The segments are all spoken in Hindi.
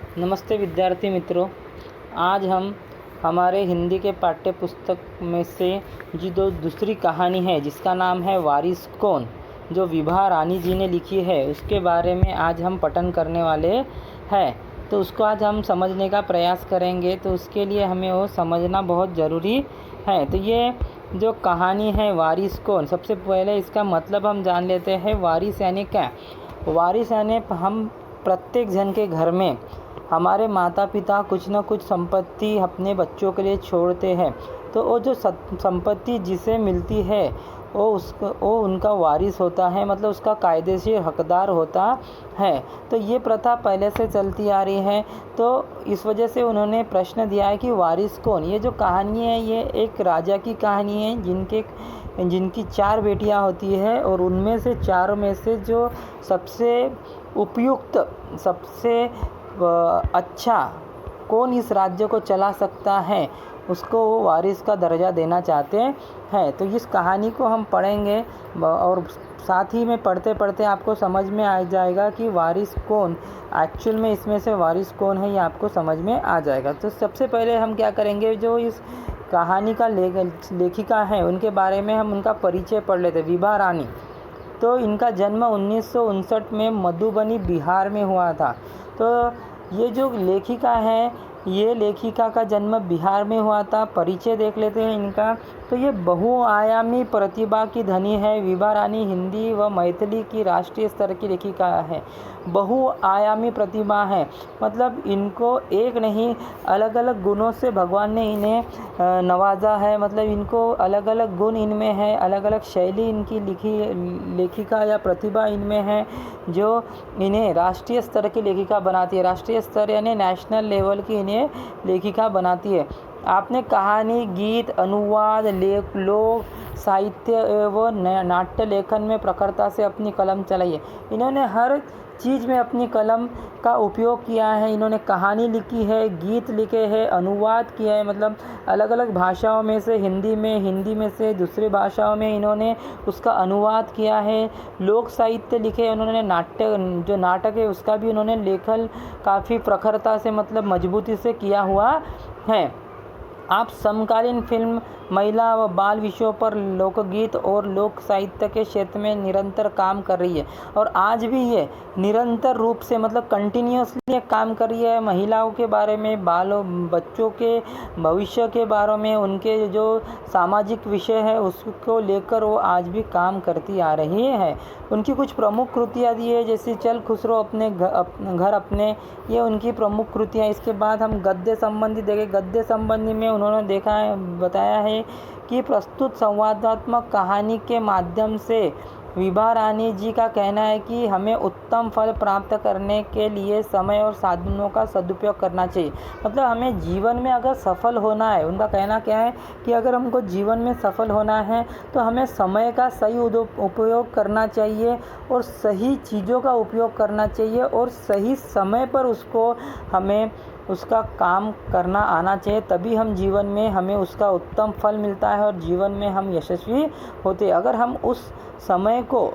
नमस्ते विद्यार्थी मित्रों। आज हम हमारे हिंदी के पाठ्य पुस्तक में से दूसरी कहानी है जिसका नाम है वारिस कौन, जो विभा रानी जी ने लिखी है, उसके बारे में आज हम पठन करने वाले हैं। तो उसको आज हम समझने का प्रयास करेंगे। तो उसके लिए हमें वो समझना बहुत ज़रूरी है। तो ये जो कहानी है वारिस कौन, सबसे पहले इसका मतलब हम जान लेते हैं। वारिस यानी क्या? वारिस यानी हम प्रत्येक जन के घर में हमारे माता पिता कुछ न कुछ संपत्ति अपने बच्चों के लिए छोड़ते हैं। तो वो जो संपत्ति जिसे मिलती है वो उनका वारिस होता है, मतलब उसका कायदेशीर हकदार होता है। तो ये प्रथा पहले से चलती आ रही है। तो इस वजह से उन्होंने प्रश्न दिया है कि वारिस कौन। ये जो कहानी है ये एक राजा की कहानी है जिनकी 4 बेटियां होती है, और उनमें से चारों में से जो सबसे उपयुक्त, सबसे अच्छा कौन इस राज्य को चला सकता है, उसको वो वारिस का दर्जा देना चाहते हैं। तो इस कहानी को हम पढ़ेंगे और साथ ही में पढ़ते पढ़ते आपको समझ में आ जाएगा कि वारिस कौन, एक्चुअल में इसमें से वारिस कौन है, ये आपको समझ में आ जाएगा। तो सबसे पहले हम क्या करेंगे, जो इस कहानी का लेखिका है उनके बारे में हम उनका परिचय पढ़ लेते। विभा रानी, तो इनका जन्म 1959 में मधुबनी बिहार में हुआ था। तो ये जो लेखिका है, ये लेखिका का जन्म बिहार में हुआ था। परिचय देख लेते हैं इनका। तो ये बहुआयामी प्रतिभा की धनी है। विभा रानी हिंदी व मैथिली की राष्ट्रीय स्तर की लेखिका है। बहुआयामी प्रतिभा है, मतलब इनको एक नहीं अलग अलग गुणों से भगवान ने इन्हें नवाजा है। मतलब इनको अलग अलग गुण इनमें है, अलग अलग शैली इनकी लेखिका या प्रतिभा इनमें है, जो इन्हें राष्ट्रीय स्तर की लेखिका बनाती है। राष्ट्रीय स्तर यानी नेशनल लेवल की इन्हें लेखिका बनाती है। आपने कहानी, गीत, अनुवाद, लोक साहित्य व नाट्य लेखन में प्रखरता से अपनी कलम चलाई है। इन्होंने हर चीज़ में अपनी कलम का उपयोग किया है। इन्होंने कहानी लिखी है, गीत लिखे हैं, अनुवाद किया है, मतलब अलग अलग भाषाओं में से हिंदी में से दूसरी भाषाओं में इन्होंने उसका अनुवाद किया है। लोक साहित्य लिखे उन्होंने, जो नाटक है उसका भी उन्होंने लेखन काफ़ी प्रखरता से, मतलब मजबूती से किया हुआ है। आप समकालीन फिल्म, महिला व बाल विषयों पर लोकगीत और लोक साहित्य के क्षेत्र में निरंतर काम कर रही है, और आज भी ये निरंतर रूप से, मतलब कंटिन्यूसली काम कर रही है। महिलाओं के बारे में, बच्चों के भविष्य के बारे में, उनके जो सामाजिक विषय है उसको लेकर वो आज भी काम करती आ रही है। उनकी कुछ प्रमुख कृतियाँ दी है, जैसे चल खुसरो अपने घर अपने, ये उनकी प्रमुख कृतियाँ। इसके बाद हम गद्य संबंधी देखें। गद्य संबंधी में उन्होंने बताया है कि प्रस्तुत संवादात्मक कहानी के माध्यम से विभा रानी जी का कहना है कि हमें उत्तम फल प्राप्त करने के लिए समय और साधनों का सदुपयोग करना चाहिए। मतलब हमें जीवन में अगर सफल होना है, उनका कहना क्या है कि अगर हमको जीवन में सफल होना है तो हमें समय का सही उपयोग करना चाहिए, और सही चीज़ों का उपयोग करना चाहिए, और सही समय पर हमें उसका काम करना आना चाहिए। तभी हम जीवन में हमें उसका उत्तम फल मिलता है और जीवन में हम यशस्वी होते। अगर हम उस समय को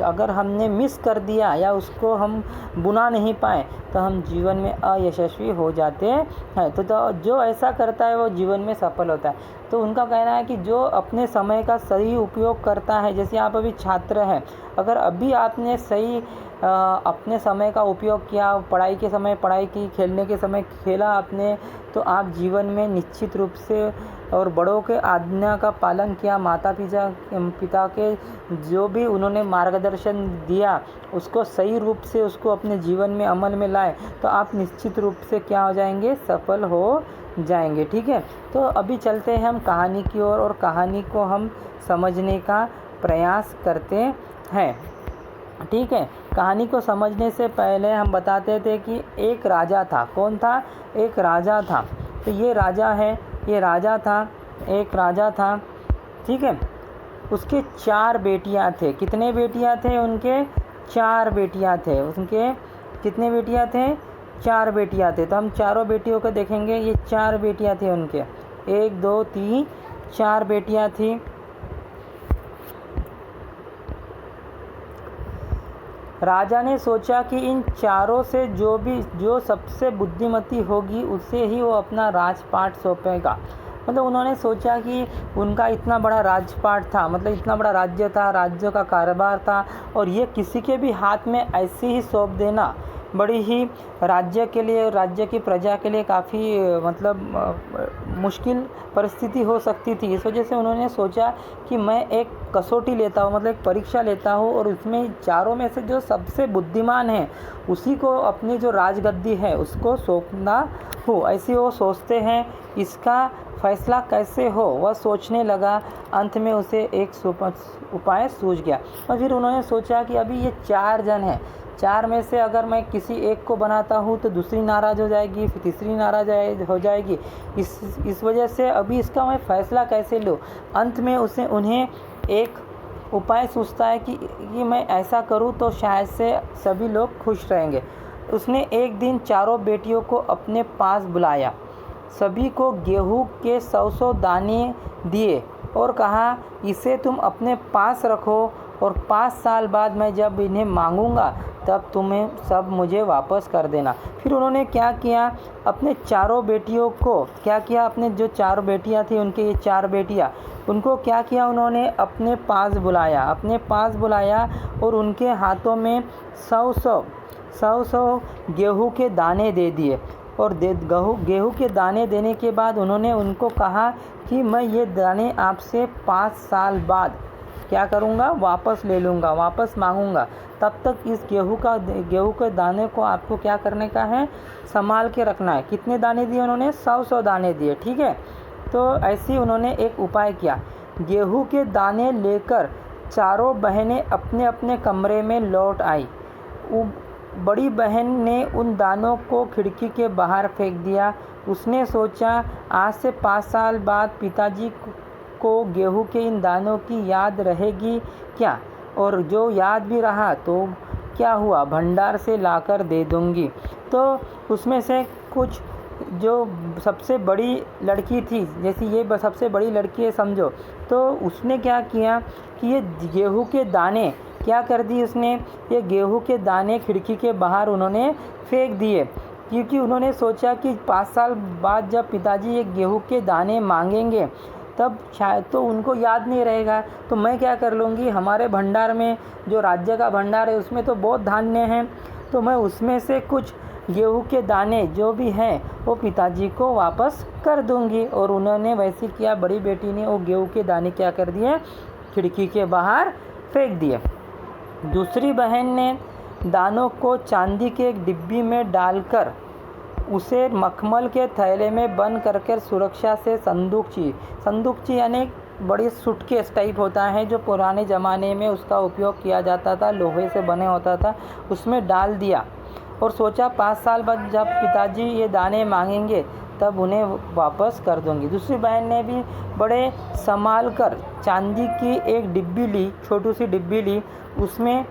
अगर हमने मिस कर दिया या उसको हम बुना नहीं पाए तो हम जीवन में अयशस्वी हो जाते हैं। तो जो ऐसा करता है वो जीवन में सफल होता है। तो उनका कहना है कि जो अपने समय का सही उपयोग करता है, जैसे आप अभी छात्र हैं, अगर अभी आपने सही अपने समय का उपयोग किया, पढ़ाई के समय पढ़ाई की, खेलने के समय खेला आपने, तो आप जीवन में निश्चित रूप से, और बड़ों के आज्ञा का पालन किया, माता पिता के जो भी उन्होंने मार्गदर्शन दिया उसको सही रूप से उसको अपने जीवन में अमल में लाए, तो आप निश्चित रूप से क्या हो जाएंगे, सफल हो जाएंगे। ठीक है, तो अभी चलते हैं हम कहानी की ओर और कहानी को हम समझने का प्रयास करते हैं। ठीक है, कहानी को समझने से पहले हम बताते थे कि एक राजा था। कौन था? एक राजा था। तो ये राजा है, ये राजा था, एक राजा था। ठीक है, उसके 4 बेटियां थे। कितने बेटियां थे उनके? 4 बेटियां थे उनके। कितने बेटियां थे? 4 बेटियां थे। तो हम चारों बेटियों को देखेंगे। ये 4 बेटियां थी उनके, 1 2 3 4 बेटियां थी। राजा ने सोचा कि इन चारों से जो सबसे बुद्धिमती होगी उसे ही वो अपना राजपाट सौंपेगा। मतलब उन्होंने सोचा कि उनका इतना बड़ा राजपाट था, मतलब इतना बड़ा राज्य था, राज्यों का कारोबार था, और ये किसी के भी हाथ में ऐसे ही सौंप देना बड़ी ही राज्य के लिए, राज्य की प्रजा के लिए काफ़ी मतलब मुश्किल परिस्थिति हो सकती थी। इस वजह से उन्होंने सोचा कि मैं एक कसौटी लेता हूँ, मतलब एक परीक्षा लेता हूँ, और उसमें चारों में से जो सबसे बुद्धिमान है उसी को अपनी जो राजगद्दी है उसको सौंपना हो। ऐसे वो सोचते हैं। इसका फैसला कैसे हो वह सोचने लगा। अंत में उसे एक उपाय सूझ गया, और फिर उन्होंने सोचा कि अभी ये 4 जन हैं, 4 में से अगर मैं किसी एक को बनाता हूँ तो दूसरी नाराज़ हो जाएगी, फिर तीसरी नाराज़ हो जाएगी। इस वजह से अभी इसका मैं फ़ैसला कैसे लूँ। अंत में उन्हें एक उपाय सूझता है कि मैं ऐसा करूँ तो शायद से सभी लोग खुश रहेंगे। उसने एक दिन चारों बेटियों को अपने पास बुलाया, सभी को गेहूं के 100 दाने दिए और कहा, इसे तुम अपने पास रखो और 5 साल बाद मैं जब इन्हें मांगूंगा तब तुम्हें सब मुझे वापस कर देना। फिर उन्होंने क्या किया, अपने चारों बेटियों को क्या किया, अपने जो 4 बेटियां थी उनके ये 4 बेटियां, उनको क्या किया, उन्होंने अपने पास बुलाया और उनके हाथों में 100 गेहूं के दाने दे दिए। और गेहूं के दाने देने के बाद उन्होंने उनको कहा कि मैं ये दाने आपसे 5 साल बाद क्या करूँगा, वापस ले लूँगा, वापस मांगूँगा। तब तक इस गेहूं के दाने को आपको क्या करने का है, संभाल के रखना है। कितने दाने दिए उन्होंने, 100 दाने दिए, ठीक है। तो ऐसे ही उन्होंने एक उपाय किया। गेहूं के दाने लेकर चारों बहनें अपने अपने कमरे में लौट आई। बड़ी बहन ने उन दानों को खिड़की के बाहर फेंक दिया। उसने सोचा, आज से 5 साल बाद पिताजी को गेहूं के इन दानों की याद रहेगी क्या, और जो याद भी रहा तो क्या हुआ, भंडार से लाकर दे दूंगी। तो उसमें से कुछ जो सबसे बड़ी लड़की थी, जैसे ये सबसे बड़ी लड़की है समझो, तो उसने क्या किया कि ये गेहूं के दाने क्या कर दी, उसने ये गेहूं के दाने खिड़की के बाहर उन्होंने फेंक दिए, क्योंकि उन्होंने सोचा कि 5 साल बाद जब पिताजी ये गेहूं के दाने मांगेंगे तब शायद तो उनको याद नहीं रहेगा। तो मैं क्या कर लूँगी, हमारे भंडार में जो राज्य का भंडार है उसमें तो बहुत धान्य हैं, तो मैं उसमें से कुछ गेहूं के दाने जो भी हैं वो पिताजी को वापस कर दूंगी। और उन्होंने वैसे किया। बड़ी बेटी ने वो गेहूं के दाने क्या कर दिए, खिड़की के बाहर फेंक दिए। दूसरी बहन ने दानों को चांदी के एक डिब्बी में डालकर उसे मखमल के थैले में बंद करके सुरक्षा से संदूकची यानी बड़ी सूटकेस टाइप होता है जो पुराने ज़माने में उसका उपयोग किया जाता था, लोहे से बने होता था, उसमें डाल दिया और सोचा 5 साल बाद जब पिताजी ये दाने मांगेंगे तब उन्हें वापस कर दूंगी। दूसरी बहन ने भी बड़े संभाल कर चांदी की एक डिब्बी ली, छोटी सी डिब्बी ली। उसमें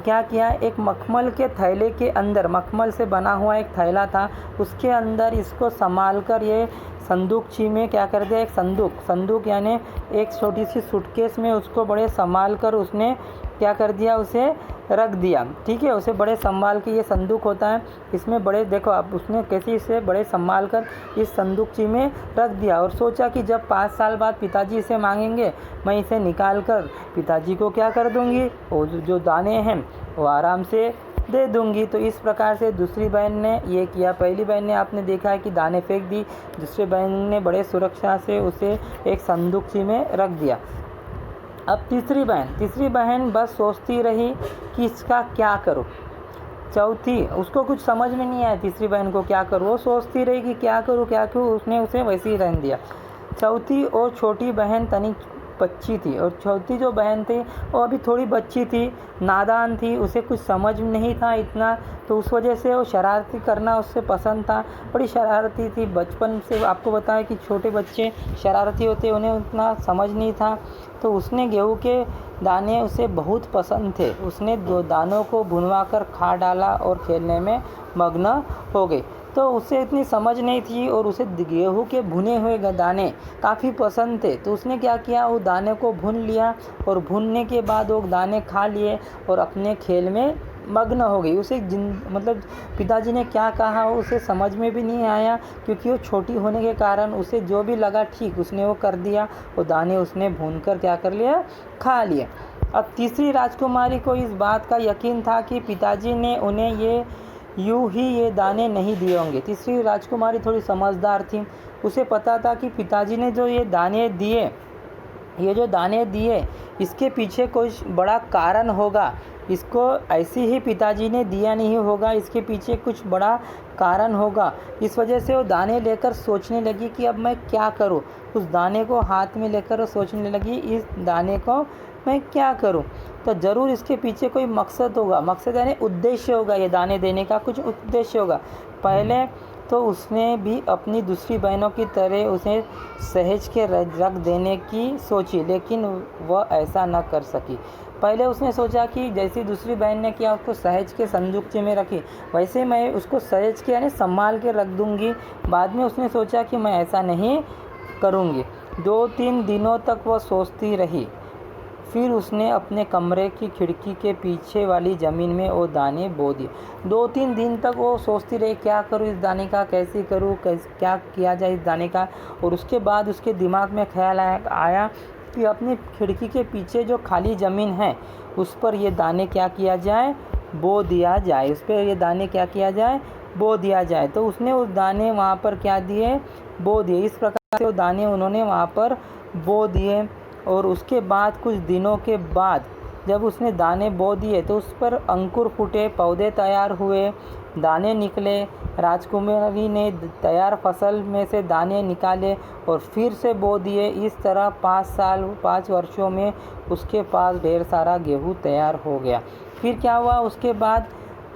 क्या किया, एक मखमल के थैले के अंदर, मखमल से बना हुआ एक थैला था, उसके अंदर इसको संभाल कर ये संदूकची में क्या कर दिया, एक संदूक यानी एक छोटी सी सूटकेस में उसको बड़े संभाल कर उसने क्या कर दिया, उसे रख दिया। ठीक है, उसे बड़े संभाल के, ये संदूक होता है, इसमें बड़े देखो आप, उसने कैसे इसे बड़े संभाल कर इस संदूकची में रख दिया और सोचा कि जब 5 साल बाद पिताजी इसे मांगेंगे मैं इसे निकाल कर पिताजी को क्या कर दूंगी, वो जो दाने हैं वो आराम से दे दूंगी। तो इस प्रकार से दूसरी बहन ने ये किया। पहली बहन ने आपने देखा है कि दाने फेंक दी, दूसरी बहन ने बड़े सुरक्षा से उसे एक संदूकची में रख दिया। अब तीसरी बहन बस सोचती रही कि इसका क्या करूं। चौथी, उसको कुछ समझ में नहीं आया तीसरी बहन को क्या करूं, वो सोचती रही कि क्या करूं, उसने उसे वैसे ही रहने दिया। चौथी और छोटी बहन तनिक बच्ची थी, और चौथी जो बहन थी वो अभी थोड़ी बच्ची थी, नादान थी, उसे कुछ समझ नहीं था इतना, तो उस वजह से वो शरारती करना उससे पसंद था, बड़ी शरारती थी। बचपन से आपको बताया कि छोटे बच्चे शरारती होते, उन्हें उतना समझ नहीं था। तो उसने गेहूं के दाने उसे बहुत पसंद थे, उसने 2 दानों को भुनवा कर खा डाला और खेलने में मग्न हो गई। तो उसे इतनी समझ नहीं थी और उसे गेहूं के भुने हुए दाने काफ़ी पसंद थे, तो उसने क्या किया, वो दाने को भून लिया और भूनने के बाद वो दाने खा लिए और अपने खेल में मग्न हो गई। उसे मतलब पिताजी ने क्या कहा उसे समझ में भी नहीं आया, क्योंकि वो छोटी होने के कारण उसे जो भी लगा ठीक उसने वो कर दिया। वो दाने उसने भूनकर क्या कर लिया, खा लिए। अब तीसरी राजकुमारी को इस बात का यकीन था कि पिताजी ने उन्हें यूं ही ये दाने नहीं दिए होंगे। तीसरी राजकुमारी थोड़ी समझदार थी, उसे पता था कि पिताजी ने जो ये जो दाने दिए इसके पीछे कुछ बड़ा कारण होगा। इसको ऐसे ही पिताजी ने दिया नहीं होगा, इसके पीछे कुछ बड़ा कारण होगा। इस वजह से वो दाने लेकर सोचने लगी कि अब मैं क्या करूं। उस दाने को हाथ में लेकर वो सोचने लगी, इस दाने को मैं क्या करूं। तो ज़रूर इसके पीछे कोई मकसद होगा, मकसद यानी उद्देश्य होगा, ये दाने देने का कुछ उद्देश्य होगा। पहले तो उसने भी अपनी दूसरी बहनों की तरह उसे सहेज के रख देने की सोची, लेकिन वह ऐसा न कर सकी। पहले उसने सोचा कि जैसी दूसरी बहन ने किया, उसको सहेज के संदूकचे में रखी, वैसे मैं उसको सहेज के यानी संभाल के रख दूंगी। बाद में उसने सोचा कि मैं ऐसा नहीं करूंगी। 2-3 दिनों तक वह सोचती रही। फिर उसने अपने कमरे की खिड़की के पीछे वाली ज़मीन में वो दाने बो दिए। 2-3 दिन तक वो सोचती रही, क्या करूँ इस दाने का, कैसे करूँ, क्या किया जाए इस दाने का। और उसके बाद उसके दिमाग में ख्याल आया कि अपनी खिड़की के पीछे जो खाली ज़मीन है उस पर ये दाने क्या किया जाए, बो दिया जाए। उस पर ये दाने क्या किया जाए, बो दिया जाए। तो उसने उस दाने वहाँ पर क्या दिए, बो दिए। इस प्रकार से वो दाने उन्होंने वहाँ पर बो दिए। और उसके बाद कुछ दिनों के बाद जब उसने दाने बो दिए तो उस पर अंकुर फूटे, पौधे तैयार हुए, दाने निकले। राजकुमारी ने तैयार फसल में से दाने निकाले और फिर से बो दिए। इस तरह 5 वर्षों में उसके पास ढेर सारा गेहूँ तैयार हो गया। फिर क्या हुआ, उसके बाद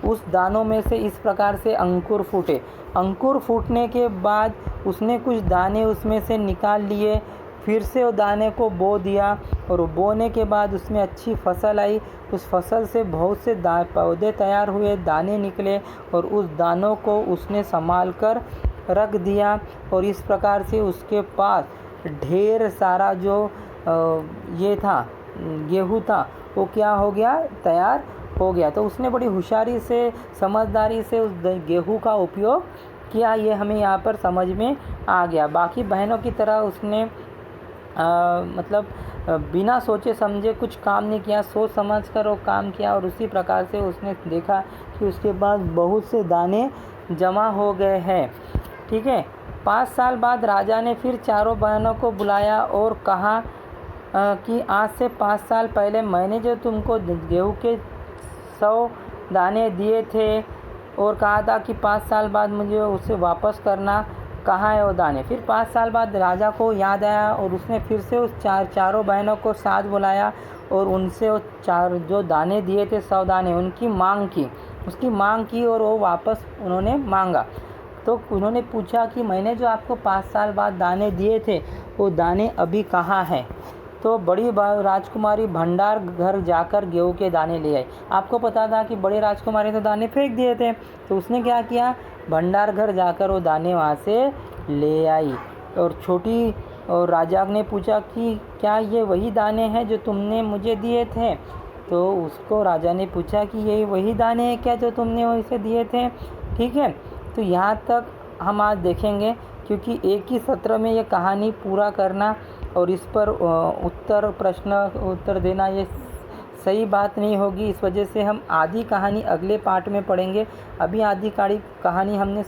उस दानों में से इस प्रकार से अंकुर फूटे। अंकुर फूटने के बाद उसने कुछ दाने उसमें से निकाल लिए, फिर से वो दाने को बो दिया। और बोने के बाद उसमें अच्छी फसल आई। उस फसल से बहुत से पौधे तैयार हुए, दाने निकले और उस दानों को उसने संभाल कर रख दिया। और इस प्रकार से उसके पास ढेर सारा जो ये था गेहूँ था वो क्या हो गया, तैयार हो गया। तो उसने बड़ी होशियारी से, समझदारी से उस गेहूँ का उपयोग किया। ये हमें यहाँ पर समझ में आ गया। बाकी बहनों की तरह उसने मतलब बिना सोचे समझे कुछ काम नहीं किया, सोच समझ कर वो काम किया। और उसी प्रकार से उसने देखा कि उसके पास बहुत से दाने जमा हो गए हैं। ठीक है। 5 साल बाद राजा ने फिर चारों बहनों को बुलाया और कहा कि आज से 5 साल पहले मैंने जो तुमको गेहूँ के 100 दाने दिए थे और कहा था कि 5 साल बाद मुझे उसे वापस करना, कहाँ है वो दाने। फिर 5 साल बाद राजा को याद आया और उसने फिर से उस चारों बहनों को साथ बुलाया और उनसे वो जो दाने दिए थे 100 दाने, उसकी मांग की और वो वापस उन्होंने मांगा। तो उन्होंने पूछा कि मैंने जो आपको 5 साल बाद दाने दिए थे वो दाने अभी कहाँ हैं। तो बड़ी राजकुमारी भंडार घर जाकर गेहूँ के दाने ले आई। आपको पता था कि बड़ी राजकुमारी तो दाने फेंक दिए थे, तो उसने क्या किया, भंडार घर जाकर वो दाने वहाँ से ले आई। और छोटी और राजा ने पूछा कि क्या ये वही दाने हैं जो तुमने मुझे दिए थे। तो उसको राजा ने पूछा कि ये वही दाने हैं क्या जो तुमने वैसे दिए थे। ठीक है। तो यहाँ तक हम आज देखेंगे, क्योंकि एक ही सत्र में ये कहानी पूरा करना और इस पर प्रश्न उत्तर देना ये सही बात नहीं होगी। इस वजह से हम आधी कहानी अगले पार्ट में पढ़ेंगे। अभी आधी कहानी हमने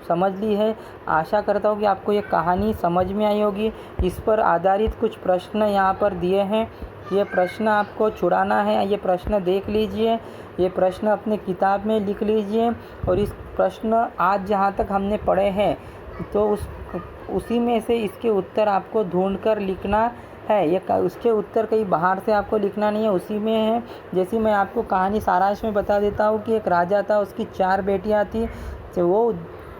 समझ ली है। आशा करता हूँ कि आपको ये कहानी समझ में आई होगी। इस पर आधारित कुछ प्रश्न यहाँ पर दिए हैं, ये प्रश्न आपको छुड़ाना है। ये प्रश्न देख लीजिए, ये प्रश्न अपने किताब में लिख लीजिए। और इस प्रश्न आज जहाँ तक हमने पढ़े हैं तो उसी में से इसके उत्तर आपको ढूंढकर लिखना है। ये उसके उत्तर कहीं बाहर से आपको लिखना नहीं है, उसी में है। जैसे मैं आपको कहानी सारांश में बता देता हूँ कि एक राजा था, उसकी 4 बेटियाँ थी। तो वो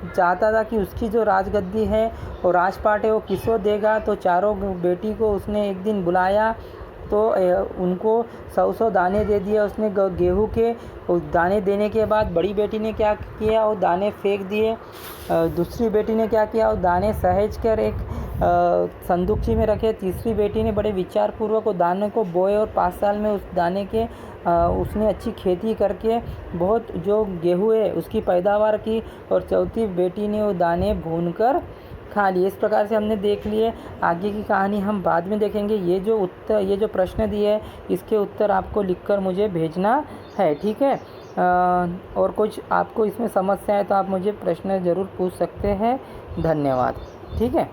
चाहता था कि उसकी जो राजगद्दी है और राजपाट है वो किसको देगा। तो चारों बेटी को उसने एक दिन बुलाया तो उनको 100 दाने दे दिए उसने गेहूं के। उस दाने देने के बाद बड़ी बेटी ने क्या किया, वो दाने फेंक दिए। दूसरी बेटी ने क्या किया, वो दाने सहेज कर एक संदूकची में रखे। तीसरी बेटी ने बड़े विचारपूर्वक वो दाने को बोए और 5 साल में उस दाने के उसने अच्छी खेती करके बहुत जो गेहूँ है उसकी पैदावार की। और चौथी बेटी ने वो दाने भूनकर खा लिए। इस प्रकार से हमने देख लिए। आगे की कहानी हम बाद में देखेंगे। ये जो प्रश्न दिए है इसके उत्तर आपको लिखकर मुझे भेजना है, ठीक है। और कुछ आपको इसमें समस्या है तो आप मुझे प्रश्न ज़रूर पूछ सकते हैं। धन्यवाद, ठीक है।